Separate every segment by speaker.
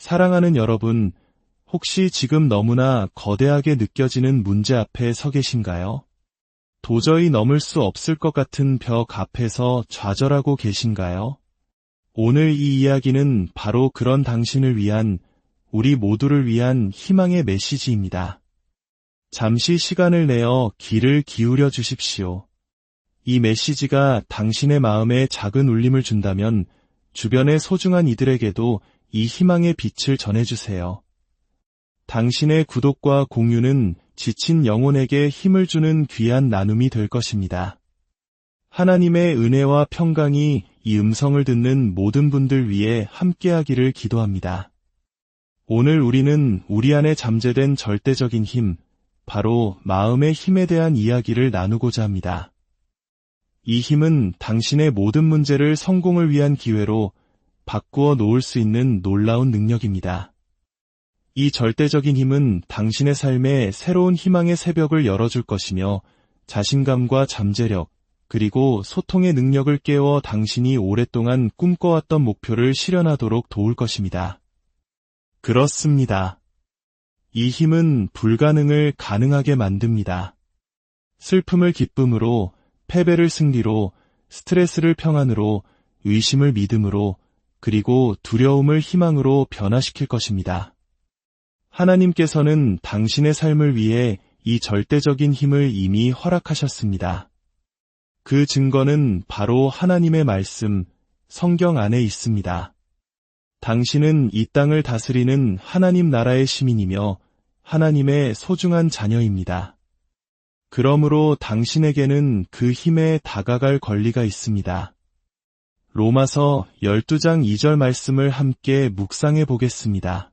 Speaker 1: 사랑하는 여러분, 혹시 지금 너무나 거대하게 느껴지는 문제 앞에 서 계신가요? 도저히 넘을 수 없을 것 같은 벽 앞에서 좌절하고 계신가요? 오늘 이 이야기는 바로 그런 당신을 위한, 우리 모두를 위한 희망의 메시지입니다. 잠시 시간을 내어 귀를 기울여 주십시오. 이 메시지가 당신의 마음에 작은 울림을 준다면 주변의 소중한 이들에게도 이 희망의 빛을 전해주세요. 당신의 구독과 공유는 지친 영혼에게 힘을 주는 귀한 나눔이 될 것입니다. 하나님의 은혜와 평강이 이 음성을 듣는 모든 분들 위해 함께하기를 기도합니다. 오늘 우리는 우리 안에 잠재된 절대적인 힘, 바로 마음의 힘에 대한 이야기를 나누고자 합니다. 이 힘은 당신의 모든 문제를 성공을 위한 기회로 바꾸어 놓을 수 있는 놀라운 능력입니다. 이 절대적인 힘은 당신의 삶에 새로운 희망의 새벽을 열어줄 것이며 자신감과 잠재력, 그리고 소통의 능력을 깨워 당신이 오랫동안 꿈꿔왔던 목표를 실현하도록 도울 것입니다. 그렇습니다. 이 힘은 불가능을 가능하게 만듭니다. 슬픔을 기쁨으로, 패배를 승리로, 스트레스를 평안으로, 의심을 믿음으로, 그리고 두려움을 희망으로 변화시킬 것입니다. 하나님께서는 당신의 삶을 위해 이 절대적인 힘을 이미 허락하셨습니다. 그 증거는 바로 하나님의 말씀, 성경 안에 있습니다. 당신은 이 땅을 다스리는 하나님 나라의 시민이며 하나님의 소중한 자녀입니다. 그러므로 당신에게는 그 힘에 다가갈 권리가 있습니다. 로마서 12장 2절 말씀을 함께 묵상해 보겠습니다.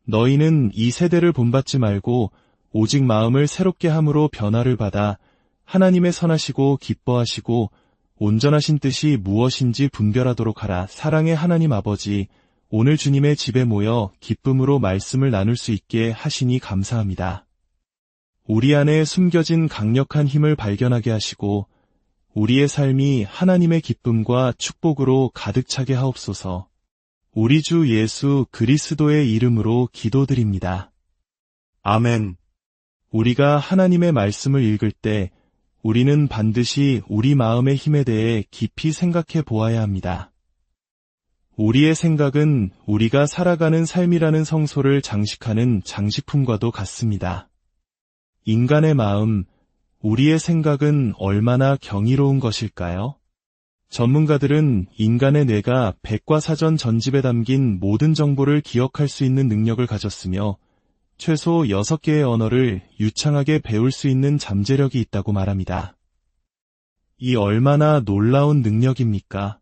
Speaker 1: 너희는 이 세대를 본받지 말고 오직 마음을 새롭게 함으로 변화를 받아 하나님의 선하시고 기뻐하시고 온전하신 뜻이 무엇인지 분별하도록 하라. 사랑의 하나님 아버지, 오늘 주님의 집에 모여 기쁨으로 말씀을 나눌 수 있게 하시니 감사합니다. 우리 안에 숨겨진 강력한 힘을 발견하게 하시고 우리의 삶이 하나님의 기쁨과 축복으로 가득 차게 하옵소서. 우리 주 예수 그리스도의 이름으로 기도드립니다. 아멘. 우리가 하나님의 말씀을 읽을 때 우리는 반드시 우리 마음의 힘에 대해 깊이 생각해 보아야 합니다. 우리의 생각은 우리가 살아가는 삶이라는 성소를 장식하는 장식품과도 같습니다. 인간의 마음, 우리의 생각은 얼마나 경이로운 것일까요? 전문가들은 인간의 뇌가 백과사전 전집에 담긴 모든 정보를 기억할 수 있는 능력을 가졌으며 최소 6개의 언어를 유창하게 배울 수 있는 잠재력이 있다고 말합니다. 이 얼마나 놀라운 능력입니까?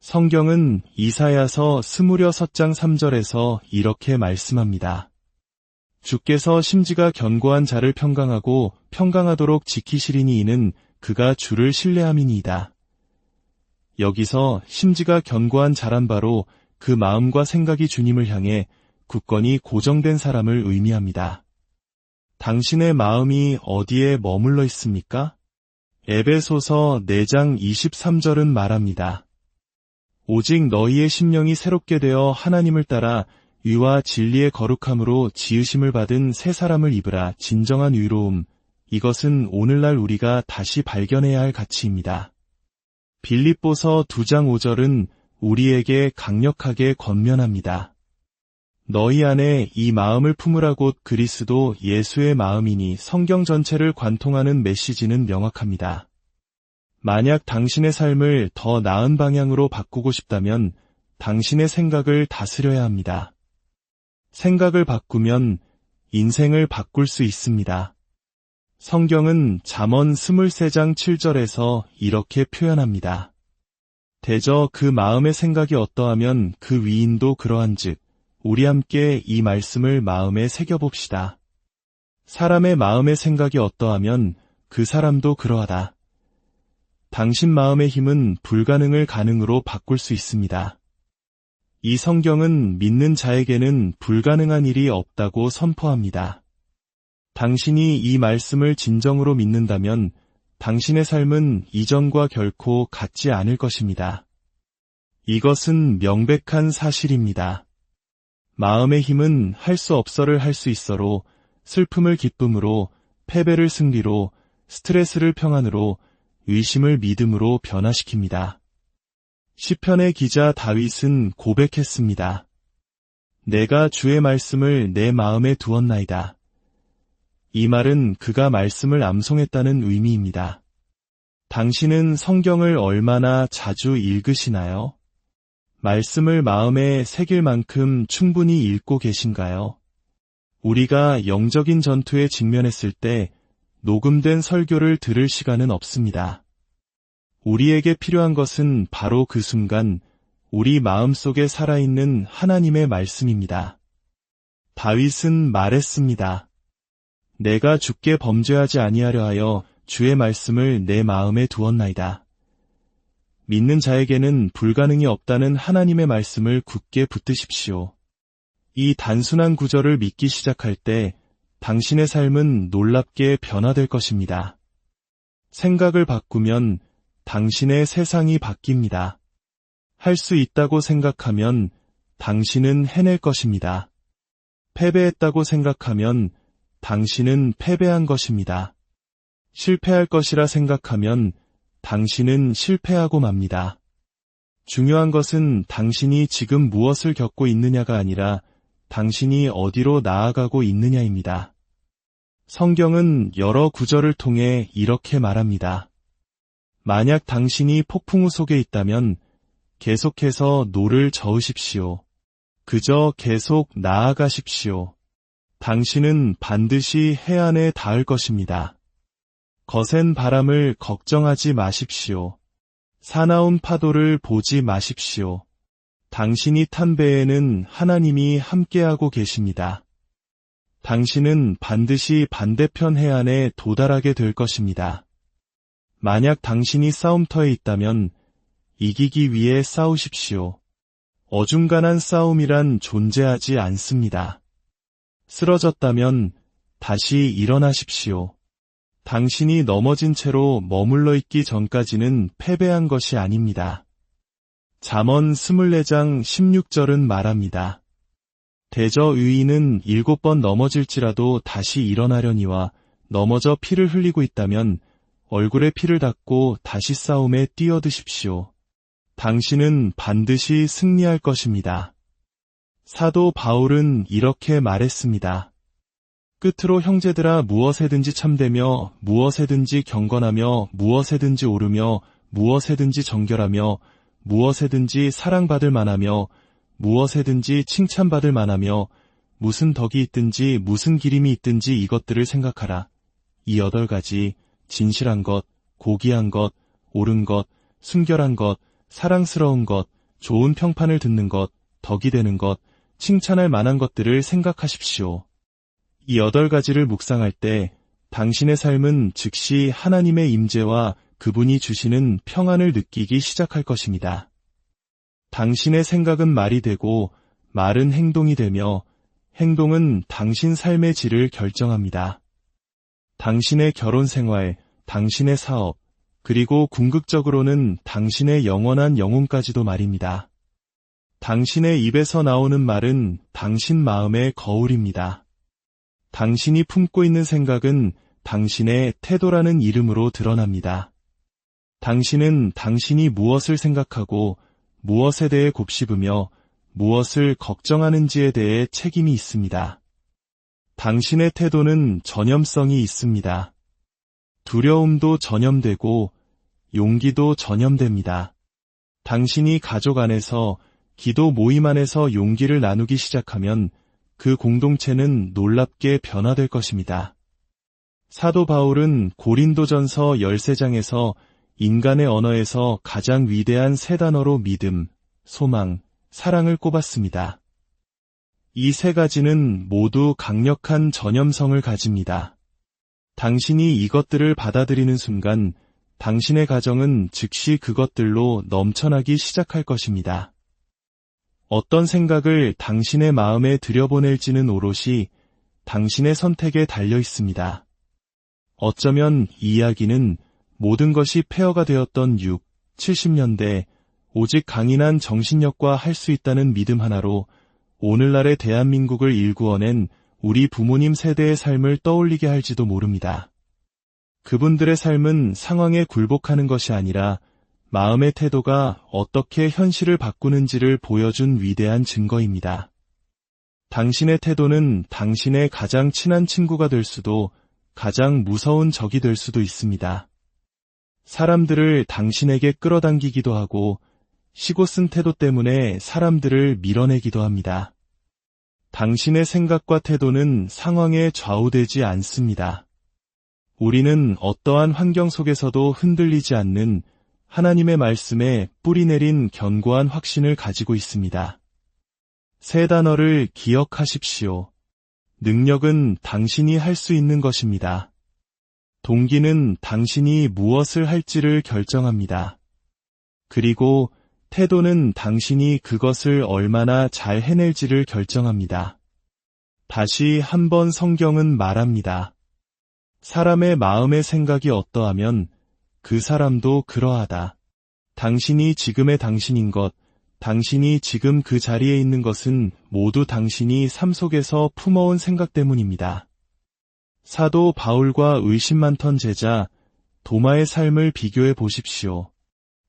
Speaker 1: 성경은 이사야서 26장 3절에서 이렇게 말씀합니다. 주께서 심지가 견고한 자를 평강하고 평강하도록 지키시리니 이는 그가 주를 신뢰함이니이다. 여기서 심지가 견고한 자란 바로 그 마음과 생각이 주님을 향해 굳건히 고정된 사람을 의미합니다. 당신의 마음이 어디에 머물러 있습니까? 에베소서 4장 23절은 말합니다. 오직 너희의 심령이 새롭게 되어 하나님을 따라 의와 진리의 거룩함으로 지으심을 받은 새 사람을 입으라. 진정한 의로움, 이것은 오늘날 우리가 다시 발견해야 할 가치입니다. 빌립보서 2장 5절은 우리에게 강력하게 권면합니다. 너희 안에 이 마음을 품으라. 곧 그리스도 예수의 마음이니. 성경 전체를 관통하는 메시지는 명확합니다. 만약 당신의 삶을 더 나은 방향으로 바꾸고 싶다면 당신의 생각을 다스려야 합니다. 생각을 바꾸면 인생을 바꿀 수 있습니다. 성경은 잠언 23장 7절에서 이렇게 표현합니다. 대저 그 마음의 생각이 어떠하면 그 위인도 그러한즉. 우리 함께 이 말씀을 마음에 새겨봅시다. 사람의 마음의 생각이 어떠하면 그 사람도 그러하다. 당신 마음의 힘은 불가능을 가능으로 바꿀 수 있습니다. 이 성경은 믿는 자에게는 불가능한 일이 없다고 선포합니다. 당신이 이 말씀을 진정으로 믿는다면 당신의 삶은 이전과 결코 같지 않을 것입니다. 이것은 명백한 사실입니다. 마음의 힘은 할 수 없어를 할 수 있어로, 슬픔을 기쁨으로, 패배를 승리로, 스트레스를 평안으로, 의심을 믿음으로 변화시킵니다. 시편의 기자 다윗은 고백했습니다. 내가 주의 말씀을 내 마음에 두었나이다. 이 말은 그가 말씀을 암송했다는 의미입니다. 당신은 성경을 얼마나 자주 읽으시나요? 말씀을 마음에 새길 만큼 충분히 읽고 계신가요? 우리가 영적인 전투에 직면했을 때 녹음된 설교를 들을 시간은 없습니다. 우리에게 필요한 것은 바로 그 순간 우리 마음속에 살아있는 하나님의 말씀입니다. 다윗은 말했습니다. 내가 주께 범죄하지 아니하려 하여 주의 말씀을 내 마음에 두었나이다. 믿는 자에게는 불가능이 없다는 하나님의 말씀을 굳게 붙드십시오. 이 단순한 구절을 믿기 시작할 때 당신의 삶은 놀랍게 변화될 것입니다. 생각을 바꾸면 당신의 세상이 바뀝니다. 할 수 있다고 생각하면 당신은 해낼 것입니다. 패배했다고 생각하면 당신은 패배한 것입니다. 실패할 것이라 생각하면 당신은 실패하고 맙니다. 중요한 것은 당신이 지금 무엇을 겪고 있느냐가 아니라 당신이 어디로 나아가고 있느냐입니다. 성경은 여러 구절을 통해 이렇게 말합니다. 만약 당신이 폭풍우 속에 있다면 계속해서 노를 저으십시오. 그저 계속 나아가십시오. 당신은 반드시 해안에 닿을 것입니다. 거센 바람을 걱정하지 마십시오. 사나운 파도를 보지 마십시오. 당신이 탄 배에는 하나님이 함께하고 계십니다. 당신은 반드시 반대편 해안에 도달하게 될 것입니다. 만약 당신이 싸움터에 있다면 이기기 위해 싸우십시오. 어중간한 싸움이란 존재하지 않습니다. 쓰러졌다면 다시 일어나십시오. 당신이 넘어진 채로 머물러 있기 전까지는 패배한 것이 아닙니다. 잠언 24장 16절은 말합니다. 대저 의인은 7번 넘어질지라도 다시 일어나려니와 넘어져 피를 흘리고 있다면 얼굴에 피를 닦고 다시 싸움에 뛰어드십시오. 당신은 반드시 승리할 것입니다. 사도 바울은 이렇게 말했습니다. 끝으로 형제들아 무엇에든지 참되며 무엇에든지 경건하며 무엇에든지 오르며 무엇에든지 정결하며 무엇에든지 사랑받을 만하며 무엇에든지 칭찬받을 만하며 무슨 덕이 있든지 무슨 기림이 있든지 이것들을 생각하라. 이 8가지 진실한 것, 고귀한 것, 옳은 것, 순결한 것, 사랑스러운 것, 좋은 평판을 듣는 것, 덕이 되는 것, 칭찬할 만한 것들을 생각하십시오. 이 8가지를 묵상할 때 당신의 삶은 즉시 하나님의 임재와 그분이 주시는 평안을 느끼기 시작할 것입니다. 당신의 생각은 말이 되고 말은 행동이 되며 행동은 당신 삶의 질을 결정합니다. 당신의 결혼 생활, 당신의 사업, 그리고 궁극적으로는 당신의 영원한 영혼까지도 말입니다. 당신의 입에서 나오는 말은 당신 마음의 거울입니다. 당신이 품고 있는 생각은 당신의 태도라는 이름으로 드러납니다. 당신은 당신이 무엇을 생각하고 무엇에 대해 곱씹으며 무엇을 걱정하는지에 대해 책임이 있습니다. 당신의 태도는 전염성이 있습니다. 두려움도 전염되고 용기도 전염됩니다. 당신이 가족 안에서 기도 모임 안에서 용기를 나누기 시작하면 그 공동체는 놀랍게 변화될 것입니다. 사도 바울은 고린도전서 13장에서 인간의 언어에서 가장 위대한 3단어로 믿음, 소망, 사랑을 꼽았습니다. 이 3가지는 모두 강력한 전염성을 가집니다. 당신이 이것들을 받아들이는 순간 당신의 가정은 즉시 그것들로 넘쳐나기 시작할 것입니다. 어떤 생각을 당신의 마음에 들여보낼지는 오롯이 당신의 선택에 달려 있습니다. 어쩌면 이 이야기는 모든 것이 폐허가 되었던 6, 70년대 오직 강인한 정신력과 할 수 있다는 믿음 하나로 오늘날의 대한민국을 일구어낸 우리 부모님 세대의 삶을 떠올리게 할지도 모릅니다. 그분들의 삶은 상황에 굴복하는 것이 아니라 마음의 태도가 어떻게 현실을 바꾸는지를 보여준 위대한 증거입니다. 당신의 태도는 당신의 가장 친한 친구가 될 수도 가장 무서운 적이 될 수도 있습니다. 사람들을 당신에게 끌어당기기도 하고 시고 쓴 태도 때문에 사람들을 밀어내기도 합니다. 당신의 생각과 태도는 상황에 좌우되지 않습니다. 우리는 어떠한 환경 속에서도 흔들리지 않는 하나님의 말씀에 뿌리내린 견고한 확신을 가지고 있습니다. 세 단어를 기억하십시오. 능력은 당신이 할 수 있는 것입니다. 동기는 당신이 무엇을 할지를 결정합니다. 그리고 태도는 당신이 그것을 얼마나 잘 해낼지를 결정합니다. 다시 한번 성경은 말합니다. 사람의 마음의 생각이 어떠하면 그 사람도 그러하다. 당신이 지금의 당신인 것, 당신이 지금 그 자리에 있는 것은 모두 당신이 삶 속에서 품어온 생각 때문입니다. 사도 바울과 의심 많던 제자 도마의 삶을 비교해 보십시오.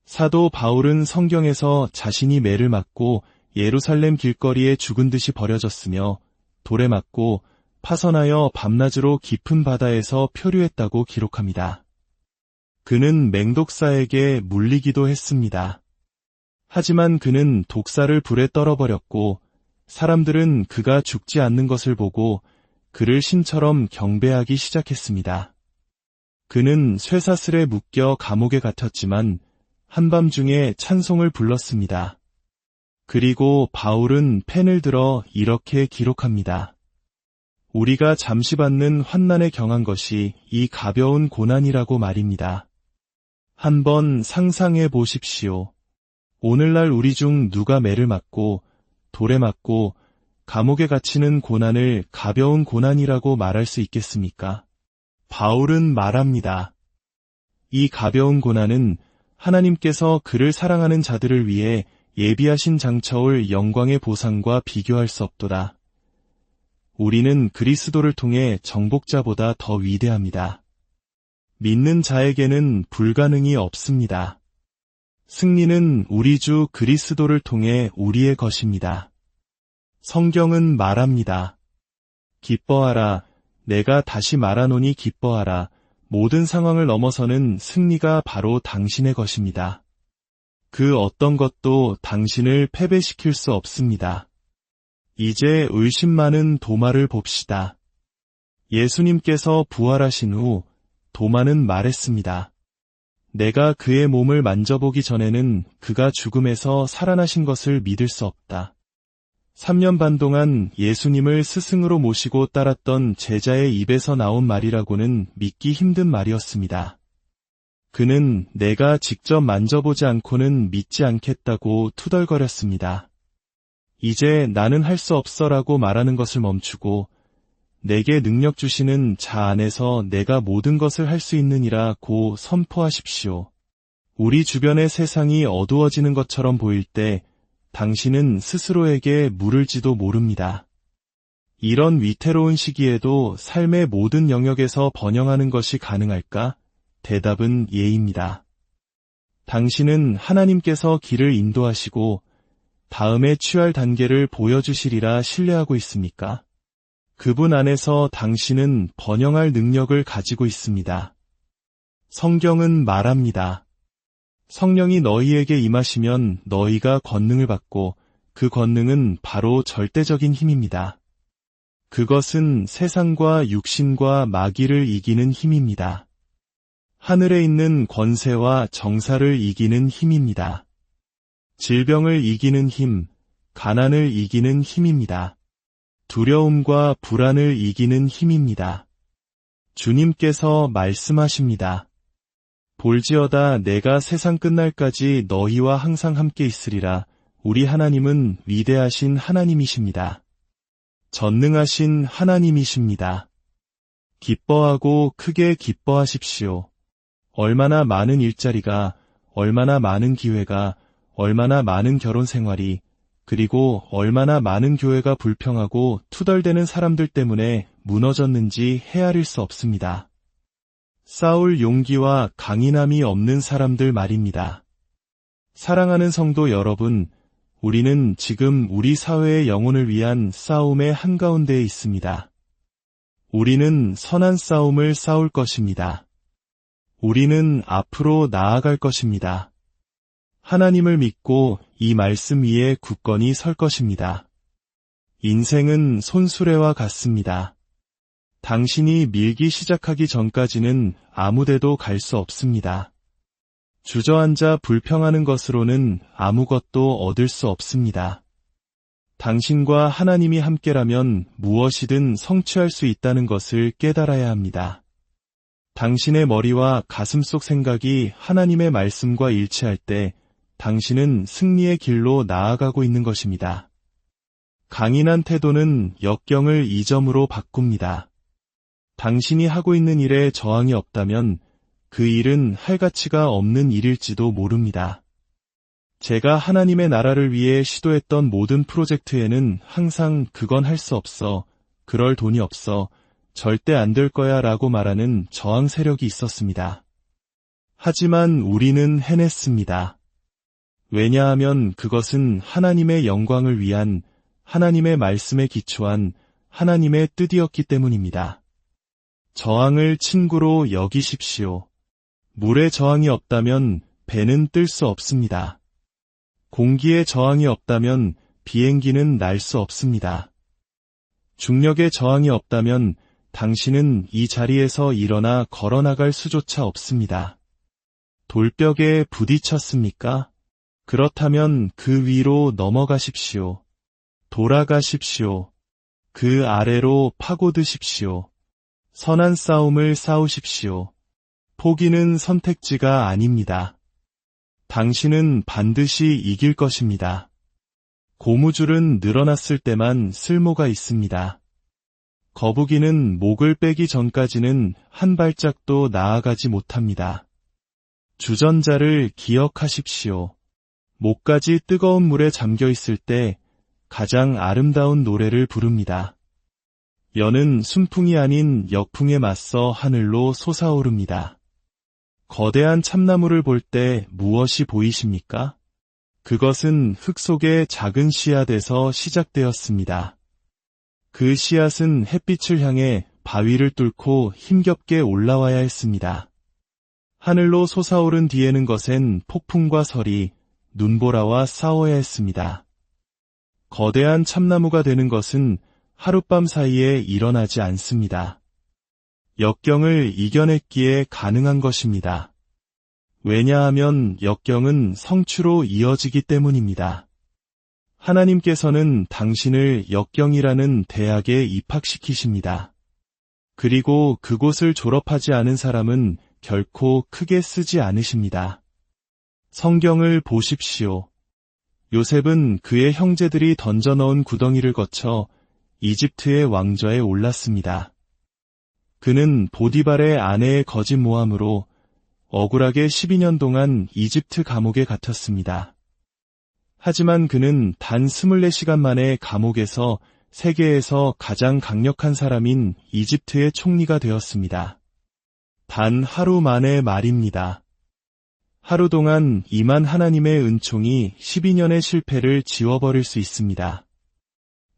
Speaker 1: 사도 바울은 성경에서 자신이 매를 맞고 예루살렘 길거리에 죽은 듯이 버려졌으며 돌에 맞고 파선하여 밤낮으로 깊은 바다에서 표류했다고 기록합니다. 그는 맹독사에게 물리기도 했습니다. 하지만 그는 독사를 불에 떨어버렸고 사람들은 그가 죽지 않는 것을 보고 그를 신처럼 경배하기 시작했습니다. 그는 쇠사슬에 묶여 감옥에 갇혔지만 한밤중에 찬송을 불렀습니다. 그리고 바울은 펜을 들어 이렇게 기록합니다. 우리가 잠시 받는 환난에 경한 것이 이 가벼운 고난이라고 말입니다. 한번 상상해 보십시오. 오늘날 우리 중 누가 매를 맞고 돌에 맞고 감옥에 갇히는 고난을 가벼운 고난이라고 말할 수 있겠습니까? 바울은 말합니다. 이 가벼운 고난은 하나님께서 그를 사랑하는 자들을 위해 예비하신 장차올 영광의 보상과 비교할 수 없도다. 우리는 그리스도를 통해 정복자보다 더 위대합니다. 믿는 자에게는 불가능이 없습니다. 승리는 우리 주 그리스도를 통해 우리의 것입니다. 성경은 말합니다. 기뻐하라, 내가 다시 말하노니 기뻐하라. 모든 상황을 넘어서는 승리가 바로 당신의 것입니다. 그 어떤 것도 당신을 패배시킬 수 없습니다. 이제 의심 많은 도마를 봅시다. 예수님께서 부활하신 후 도마는 말했습니다. 내가 그의 몸을 만져보기 전에는 그가 죽음에서 살아나신 것을 믿을 수 없다. 3년 반 동안 예수님을 스승으로 모시고 따랐던 제자의 입에서 나온 말이라고는 믿기 힘든 말이었습니다. 그는 내가 직접 만져보지 않고는 믿지 않겠다고 투덜거렸습니다. 이제 나는 할 수 없어라고 말하는 것을 멈추고 내게 능력 주시는 자 안에서 내가 모든 것을 할 수 있느니라고 선포하십시오. 우리 주변의 세상이 어두워지는 것처럼 보일 때 당신은 스스로에게 물을지도 모릅니다. 이런 위태로운 시기에도 삶의 모든 영역에서 번영하는 것이 가능할까? 대답은 예입니다. 당신은 하나님께서 길을 인도하시고 다음에 취할 단계를 보여주시리라 신뢰하고 있습니까? 그분 안에서 당신은 번영할 능력을 가지고 있습니다. 성경은 말합니다. 성령이 너희에게 임하시면 너희가 권능을 받고 그 권능은 바로 절대적인 힘입니다. 그것은 세상과 육신과 마귀를 이기는 힘입니다. 하늘에 있는 권세와 정사를 이기는 힘입니다. 질병을 이기는 힘, 가난을 이기는 힘입니다. 두려움과 불안을 이기는 힘입니다. 주님께서 말씀하십니다. 볼지어다 내가 세상 끝날까지 너희와 항상 함께 있으리라. 우리 하나님은 위대하신 하나님이십니다. 전능하신 하나님이십니다. 기뻐하고 크게 기뻐하십시오. 얼마나 많은 일자리가, 얼마나 많은 기회가, 얼마나 많은 결혼 생활이, 그리고 얼마나 많은 교회가 불평하고 투덜대는 사람들 때문에 무너졌는지 헤아릴 수 없습니다. 싸울 용기와 강인함이 없는 사람들 말입니다. 사랑하는 성도 여러분, 우리는 지금 우리 사회의 영혼을 위한 싸움의 한가운데에 있습니다. 우리는 선한 싸움을 싸울 것입니다. 우리는 앞으로 나아갈 것입니다. 하나님을 믿고 이 말씀 위에 굳건히 설 것입니다. 인생은 손수레와 같습니다. 당신이 밀기 시작하기 전까지는 아무데도 갈 수 없습니다. 주저앉아 불평하는 것으로는 아무것도 얻을 수 없습니다. 당신과 하나님이 함께라면 무엇이든 성취할 수 있다는 것을 깨달아야 합니다. 당신의 머리와 가슴속 생각이 하나님의 말씀과 일치할 때 당신은 승리의 길로 나아가고 있는 것입니다. 강인한 태도는 역경을 이점으로 바꿉니다. 당신이 하고 있는 일에 저항이 없다면 그 일은 할 가치가 없는 일일지도 모릅니다. 제가 하나님의 나라를 위해 시도했던 모든 프로젝트에는 항상 그건 할 수 없어, 그럴 돈이 없어, 절대 안 될 거야 라고 말하는 저항 세력이 있었습니다. 하지만 우리는 해냈습니다. 왜냐하면 그것은 하나님의 영광을 위한, 하나님의 말씀에 기초한 하나님의 뜻이었기 때문입니다. 저항을 친구로 여기십시오. 물에 저항이 없다면 배는 뜰 수 없습니다. 공기에 저항이 없다면 비행기는 날 수 없습니다. 중력에 저항이 없다면 당신은 이 자리에서 일어나 걸어나갈 수조차 없습니다. 돌벽에 부딪혔습니까? 그렇다면 그 위로 넘어가십시오. 돌아가십시오. 그 아래로 파고드십시오. 선한 싸움을 싸우십시오. 포기는 선택지가 아닙니다. 당신은 반드시 이길 것입니다. 고무줄은 늘어났을 때만 쓸모가 있습니다. 거북이는 목을 빼기 전까지는 한 발짝도 나아가지 못합니다. 주전자를 기억하십시오. 목까지 뜨거운 물에 잠겨 있을 때 가장 아름다운 노래를 부릅니다. 연은 순풍이 아닌 역풍에 맞서 하늘로 솟아오릅니다. 거대한 참나무를 볼 때 무엇이 보이십니까? 그것은 흙 속의 작은 씨앗에서 시작되었습니다. 그 씨앗은 햇빛을 향해 바위를 뚫고 힘겹게 올라와야 했습니다. 하늘로 솟아오른 뒤에는 것엔 폭풍과 서리, 눈보라와 싸워야 했습니다. 거대한 참나무가 되는 것은 하룻밤 사이에 일어나지 않습니다. 역경을 이겨냈기에 가능한 것입니다. 왜냐하면 역경은 성취로 이어지기 때문입니다. 하나님께서는 당신을 역경이라는 대학에 입학시키십니다. 그리고 그곳을 졸업하지 않은 사람은 결코 크게 쓰지 않으십니다. 성경을 보십시오. 요셉은 그의 형제들이 던져넣은 구덩이를 거쳐 이집트의 왕좌에 올랐습니다. 그는 보디발의 아내의 거짓 모함으로 억울하게 12년 동안 이집트 감옥에 갇혔습니다. 하지만 그는 단 24시간 만에 감옥에서 세계에서 가장 강력한 사람인 이집트의 총리가 되었습니다. 단 하루 만의 말입니다. 하루 동안 임한 하나님의 은총이 12년의 실패를 지워버릴 수 있습니다.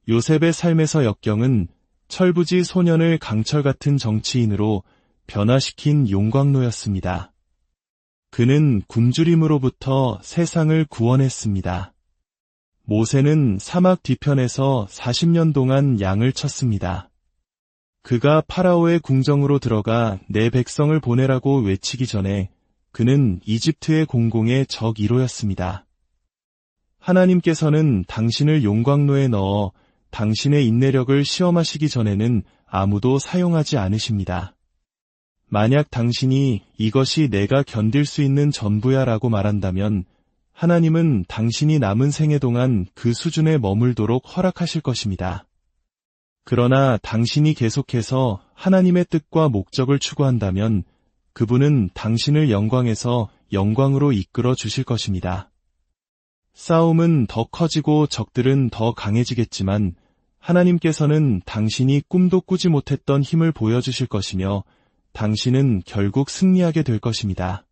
Speaker 1: 요셉의 삶에서 역경은 철부지 소년을 강철 같은 정치인으로 변화시킨 용광로였습니다. 그는 굶주림으로부터 세상을 구원했습니다. 모세는 사막 뒤편에서 40년 동안 양을 쳤습니다. 그가 파라오의 궁정으로 들어가 내 백성을 보내라고 외치기 전에 그는 이집트의 공공의 적 1호였습니다. 하나님께서는 당신을 용광로에 넣어 당신의 인내력을 시험하시기 전에는 아무도 사용하지 않으십니다. 만약 당신이 이것이 내가 견딜 수 있는 전부야 라고 말한다면 하나님은 당신이 남은 생애 동안 그 수준에 머물도록 허락하실 것입니다. 그러나 당신이 계속해서 하나님의 뜻과 목적을 추구한다면 그분은 당신을 영광에서 영광으로 이끌어 주실 것입니다. 싸움은 더 커지고 적들은 더 강해지겠지만 하나님께서는 당신이 꿈도 꾸지 못했던 힘을 보여주실 것이며 당신은 결국 승리하게 될 것입니다.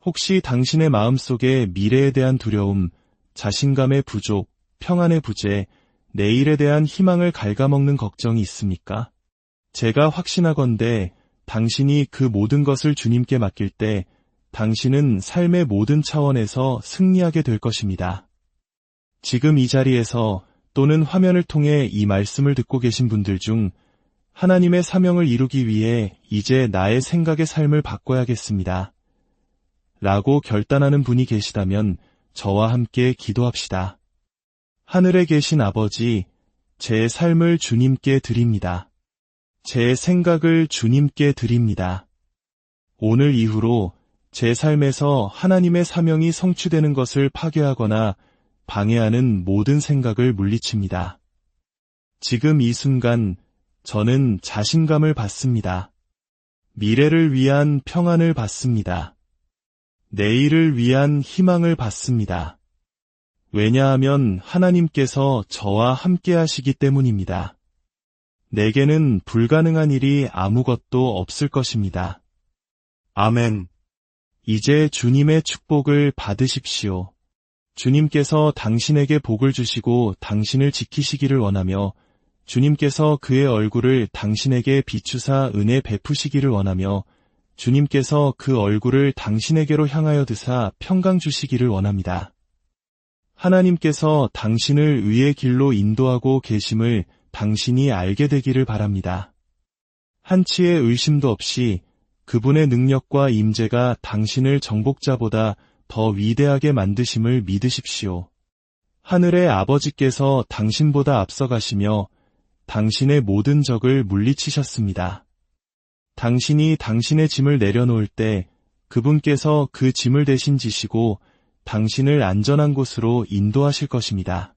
Speaker 1: 혹시 당신의 마음속에 미래에 대한 두려움, 자신감의 부족, 평안의 부재, 내일에 대한 희망을 갉아먹는 걱정이 있습니까? 제가 확신하건대 당신이 그 모든 것을 주님께 맡길 때 당신은 삶의 모든 차원에서 승리하게 될 것입니다. 지금 이 자리에서 또는 화면을 통해 이 말씀을 듣고 계신 분들 중 하나님의 사명을 이루기 위해 이제 나의 생각의 삶을 바꿔야겠습니다. 라고 결단하는 분이 계시다면 저와 함께 기도합시다. 하늘에 계신 아버지, 제 삶을 주님께 드립니다. 제 생각을 주님께 드립니다. 오늘 이후로 제 삶에서 하나님의 사명이 성취되는 것을 파괴하거나 방해하는 모든 생각을 물리칩니다. 지금 이 순간 저는 자신감을 받습니다. 미래를 위한 평안을 받습니다. 내일을 위한 희망을 받습니다. 왜냐하면 하나님께서 저와 함께 하시기 때문입니다. 내게는 불가능한 일이 아무것도 없을 것입니다. 아멘. 이제 주님의 축복을 받으십시오. 주님께서 당신에게 복을 주시고 당신을 지키시기를 원하며 주님께서 그의 얼굴을 당신에게 비추사 은혜 베푸시기를 원하며 주님께서 그 얼굴을 당신에게로 향하여 드사 평강 주시기를 원합니다. 하나님께서 당신을 의의 길로 인도하고 계심을 당신이 알게 되기를 바랍니다. 한치의 의심도 없이 그분의 능력과 임재가 당신을 정복자보다 더 위대하게 만드심을 믿으십시오. 하늘의 아버지께서 당신보다 앞서가시며 당신의 모든 적을 물리치셨습니다. 당신이 당신의 짐을 내려놓을 때 그분께서 그 짐을 대신 지시고 당신을 안전한 곳으로 인도하실 것입니다.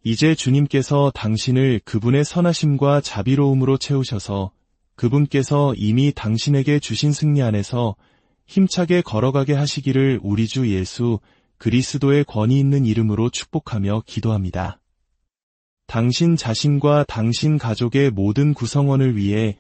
Speaker 1: 이제 주님께서 당신을 그분의 선하심과 자비로움으로 채우셔서 그분께서 이미 당신에게 주신 승리 안에서 힘차게 걸어가게 하시기를 우리 주 예수 그리스도의 권위 있는 이름으로 축복하며 기도합니다. 당신 자신과 당신 가족의 모든 구성원을 위해